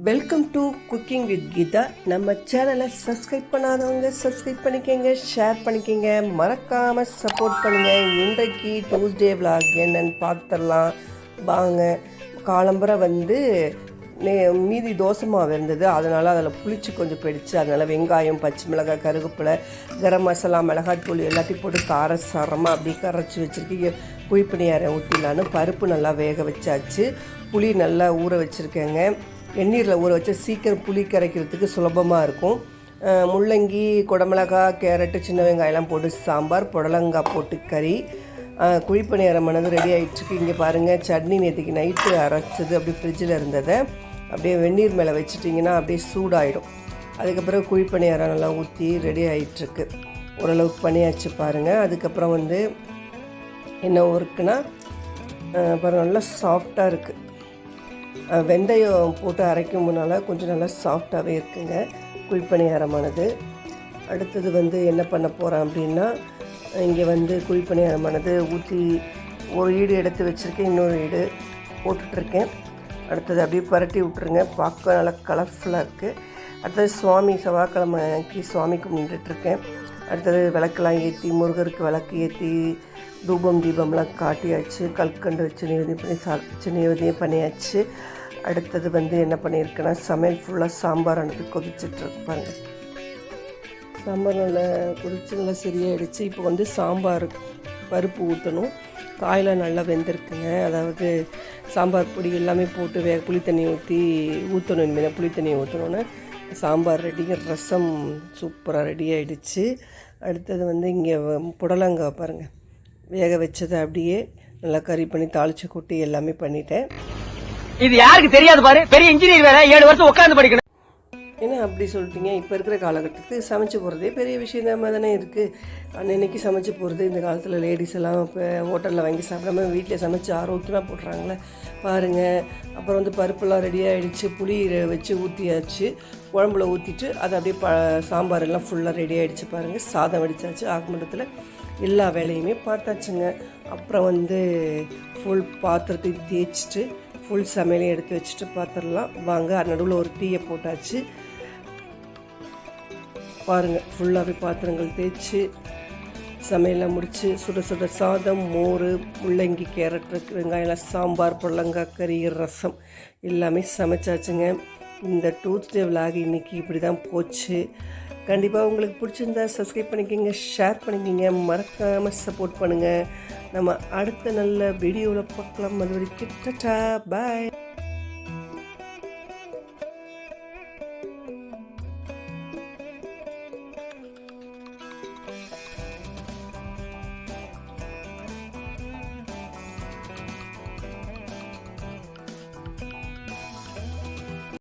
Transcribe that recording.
Welcome to cooking with Geetha. நம்ம சேனலை subscribe பண்ணாதவங்க சப்ஸ்கிரைப் பண்ணிக்கோங்க, ஷேர் பண்ணிக்கோங்க, மறக்காமல் சப்போர்ட் பண்ணுங்கள். இன்றைக்கு டியூஸ்டே விலாக் என்னன்னு பார்த்துடலாம் வாங்க. காலம்பரை மீதி தோசை மாவு இருந்தது, அதனால் அதில் புளிச்சு கொஞ்சம் போயிடுச்சு. அதனால் வெங்காயம், பச்சை மிளகாய், கருவேப்பிலை, கரம் மசாலா, மிளகாய்த்தூள் எல்லாத்தையும் போட்டு காரசாரமாக அப்படியே கரைச்சி வச்சுருக்கீங்க. குழிப்பணியாரம் ஊற்றிலான்னு பருப்பு நல்லா வேக வச்சாச்சு. புளி நல்லா ஊற வச்சுருக்கேங்க. வெந்நீரில் ஊற வச்சு சீக்கிரம் புளி கரைக்கிறதுக்கு சுலபமாக இருக்கும். முள்ளங்கி, குடமிளகாய், கேரட்டு, சின்ன வெங்காயம்லாம் போட்டு சாம்பார், புடலங்காய் போட்டு கறி. குழிப்பணியாரமானது ரெடி ஆகிட்டுருக்கு. இங்கே பாருங்கள், சட்னி நேற்றுக்கு நைட்டு அரைச்சது அப்படியே ஃப்ரிட்ஜில் இருந்ததை அப்படியே வெந்நீர் மேலே வச்சுட்டிங்கன்னா அப்படியே சூடாகிடும். அதுக்கப்புறம் குழிப்பணியாரம் நல்லா ஊற்றி ரெடி ஆகிட்டுருக்கு. ஓரளவுக்கு பண்ணியாச்சு பாருங்கள். அதுக்கப்புறம் என்ன ஒர்க்குன்னா பாருங்கள், நல்லா சாஃப்டாக இருக்குது. வெந்தயம் போட்டு அரைக்கும் முன்னால் கொஞ்சம் நல்லா சாஃப்டாகவே இருக்குங்க குழிப்பணியாரமானது. அடுத்தது என்ன பண்ண போகிறேன் அப்படின்னா, இங்கே குழிப்பணியாரமானது ஊற்றி ஒரு ஈடு எடுத்து வச்சுருக்கேன், இன்னொரு ஈடு போட்டுட்ருக்கேன். அடுத்தது அப்படியே பரட்டி விட்ருங்க. பார்க்க நல்லா கலர்ஃபுல்லாக இருக்குது. அடுத்தது செவ்வாய்க்கிழமைக்கு சுவாமி கும்பிட்டுருக்கேன். அடுத்தது விளக்கெல்லாம் ஏற்றி, முருகருக்கு விளக்கு ஏற்றி தீபம்லாம் காட்டியாச்சு. கல்கண்டு வச்சு நிவேதியம் பண்ணி சாப்பிட்டு நிவேதியம் பண்ணியாச்சு. அடுத்தது என்ன பண்ணியிருக்கேன்னா, சமையல் ஃபுல்லாக சாம்பார் அனுப்பி கொதிச்சிட்ருப்பாங்க. சாம்பார் நல்லா கொதிச்சு நல்லா சரியாயிடுச்சு. இப்போ சாம்பார் பருப்பு ஊற்றணும். காயெலாம் நல்லா வெந்திருக்குங்க. அதாவது சாம்பார் பொடி எல்லாமே போட்டு புளி தண்ணி ஊற்றணும். இனிமேல் புளி தண்ணியை ஊற்றணுன்னு சாம்பார் ரெடிங்க. ரசம் சூப்பராக ரெடி ஆகிடுச்சு. அடுத்தது இங்கே புடலங்காய் பாருங்கள், வேக வச்சதை அப்படியே நல்லா கறி பண்ணி தாளித்து கொட்டி எல்லாமே பண்ணிட்டேன். இது யாருக்கு தெரியாது பாரு, பெரிய இன்ஜினியர் வேற 7 வருஷம் உட்காந்து படிக்கணும். ஏன்னா அப்படி சொல்லிட்டீங்க. இப்போ இருக்கிற காலகட்டத்துக்கு சமைச்சு போகிறதே பெரிய விஷயம் தானே இருக்குது. அன்னைக்கு சமைச்சு போகிறது. இந்த காலத்தில் லேடிஸ் எல்லாம் இப்போ ஹோட்டலில் வாங்கி சாப்பிடாம வீட்டில் சமைச்சு ஆரோக்கியமாக போட்டுறாங்களே பாருங்கள். அப்புறம் பருப்புலாம் ரெடி ஆகிடுச்சு. புளி வச்சு ஊற்றியாச்சு. குழம்புல ஊற்றிட்டு அதை அப்படியே சாம்பார் எல்லாம் ஃபுல்லாக ரெடி ஆகிடுச்சு பாருங்கள். சாதம் வடித்தாச்சு. ஆகுமட்டத்தில் எல்லா வேலையுமே பார்த்தாச்சுங்க. அப்புறம் ஃபுல் பாத்திரத்தையும் தேய்ச்சிட்டு ஃபுல் சமையலையும் எடுத்து வச்சுட்டு பார்த்துடலாம் வாங்க. நடுவில் ஒரு டீயை போட்டாச்சு பாருங்கள். ஃபுல்லாகவே பாத்திரங்கள் தேய்ச்சி சமையலாம் முடித்து சுட சுட சாதம், மோர், முள்ளங்கி, கேரட், வெங்காயம், சாம்பார், புடலங்காய் கறி, ரசம் எல்லாமே சமைச்சாச்சுங்க. இந்த டியூஸ்டே விலாக் இன்றைக்கி இப்படி தான் போச்சு. கண்டிப்பாக உங்களுக்கு பிடிச்சிருந்தா சப்ஸ்கிரைப் பண்ணிக்கோங்க, ஷேர் பண்ணிக்கோங்க, மறக்காமல் சப்போர்ட் பண்ணுங்கள். நம்ம அடுத்த நல்ல வீடியோவில் பார்க்கலாம். அது வரைக்கும் டாடா, பாய்.